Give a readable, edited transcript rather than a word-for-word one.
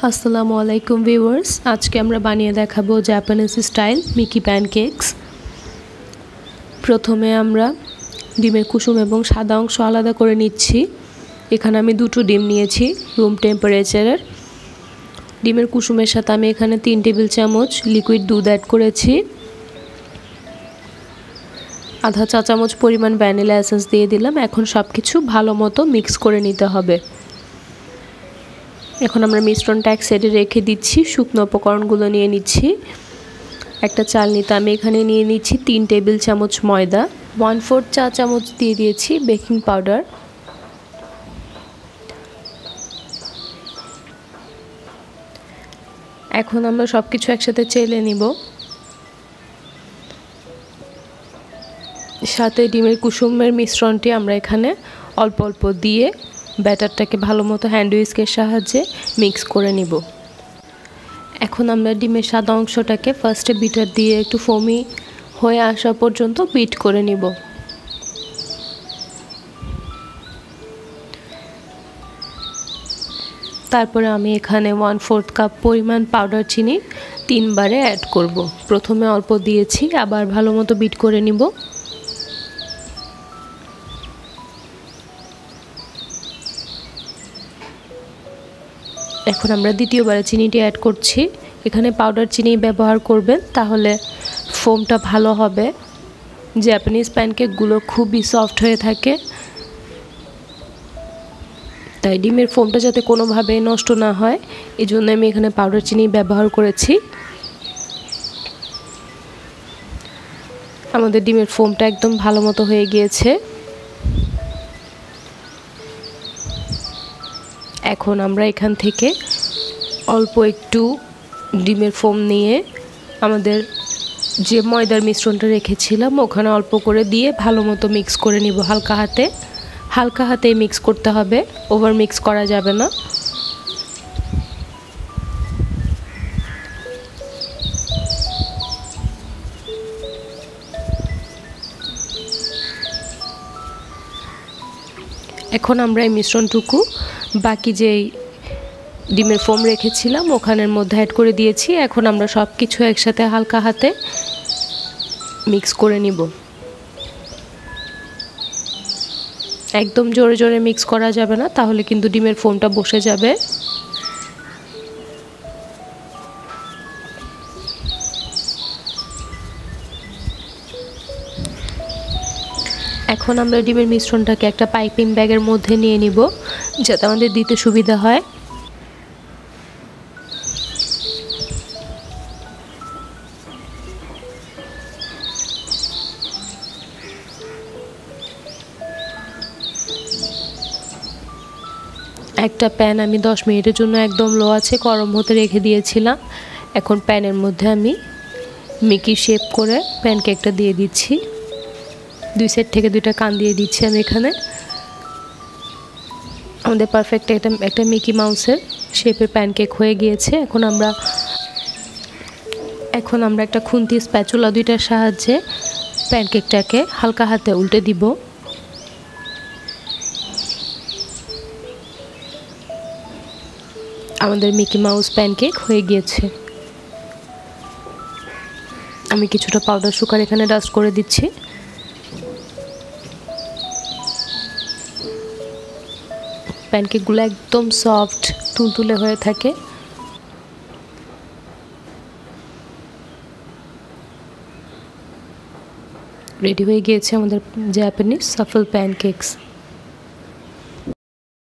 আসসালামু আলাইকুম ভিউয়ার্স, আজকে আমরা বানিয়ে দেখাবো জাপানিজ স্টাইল মিকি প্যানকেকস। প্রথমে আমরা ডিমের কুসুম এবং সাদা অংশ আলাদা করে নিচ্ছি। এখানে আমি দুটো ডিম নিয়েছি রুম টেম্পারেচারের। ডিমের কুসুমের সাথে আমি এখানে 3 টেবিল চামচ লিকুইড দুধ অ্যাড করেছি। আধা চা চামচ পরিমাণ ভ্যানিলা এসেন্স দিয়ে দিলাম। এখন সব কিছু ভালো মতো মিক্স করে নিতে হবে। এখন আমরা মিশ্রণটা এক সাইডে রেখে দিচ্ছি। শুকনো উপকরণগুলো নিয়ে নিচ্ছি। একটা চালনিতে আমি এখানে নিয়ে নিচ্ছি 3 টেবিল চামচ ময়দা, 1/4 চা চামচ দিয়ে দিয়েছি বেকিং পাউডার, এখন আমরা সব কিছু একসাথে চেলে নিব। সাথে ডিমের কুসুমের মিশ্রণটি আমরা এখানে অল্প অল্প দিয়ে ব্যাটারটাকে ভালো মতো হ্যান্ড হুইস্কের সাহায্যে মিক্স করে নিব। এখন আমরা ডিমের সাদা অংশটাকে ফার্স্টে বিটার দিয়ে একটু ফোমি হয়ে আসা পর্যন্ত বিট করে নিব। তারপরে আমি এখানে 1/4 কাপ পরিমাণ পাউডার চিনি 3 বারে অ্যাড করব। প্রথমে অল্প দিয়েছি, আবার ভালো মতো বিট করে নিব। এখন আমরা দ্বিতীয়বারে চিনিটি অ্যাড করছি। এখানে পাউডার চিনি ব্যবহার করবেন, তাহলে ফোমটা ভালো হবে। জাপানিজ প্যানকেকগুলো খুবই সফট হয়ে থাকে, তাই ডিমের ফোমটা যাতে কোনোভাবে নষ্ট না হয় এই জন্য আমি এখানে পাউডার চিনি ব্যবহার করেছি। আমাদের ডিমের ফোমটা একদম ভালো মতো হয়ে গিয়েছে। এখন আমরা এখান থেকে অল্প একটু ডিমের ফোম নিয়ে আমাদের যে ময়দার মিশ্রণটা রেখেছিলাম ওখানে অল্প করে দিয়ে ভালো মতো মিক্স করে নিব। হালকা হাতে মিক্স করতে হবে, ওভার মিক্স করা যাবে না। এখন আমরা এই মিশ্রণটুকু বাকি যেই ডিমের ফোম রেখেছিলাম ওখানের মধ্যে অ্যাড করে দিয়েছি। এখন আমরা সব কিছু একসাথে হালকা হাতে মিক্স করে নিব। একদম জোরে জোরে মিক্স করা যাবে না, তাহলে কিন্তু ডিমের ফোমটা বসে যাবে। এখন আমরা ডিমের মিশ্রণটাকে একটা পাইপিং ব্যাগের মধ্যে নিয়ে নিব, যাতে আমাদের দিতে সুবিধা হয়। একটা প্যান আমি 10 মিনিটের জন্য একদম লো আছে গরম হতে রেখে দিয়েছিলাম। এখন প্যানের মধ্যে আমি মিকি শেপ করে প্যানকেকটা দিয়ে দিচ্ছি। 2 সাইড থেকে 2টা কান দিয়ে দিচ্ছি আমি এখানে। আমাদের পারফেক্ট একটা মিকি মাউসের শেপের প্যানকেক হয়ে গিয়েছে। এখন আমরা একটা খুন্তি স্প্যাচুলা 2টার সাহায্যে প্যানকেকটাকে হালকা হাতে উল্টে দিব। আমাদের মিকি মাউস প্যানকেক হয়ে গিয়েছে। আমি কিছুটা পাউডার সুগার এখানে ডাস্ট করে দিচ্ছি। প্যানকেকগুলো একদম সফট তুলতুলে হয়ে থাকে। রেডি হয়ে গিয়েছে আমাদের জাপানিজ সফল প্যানকেকস।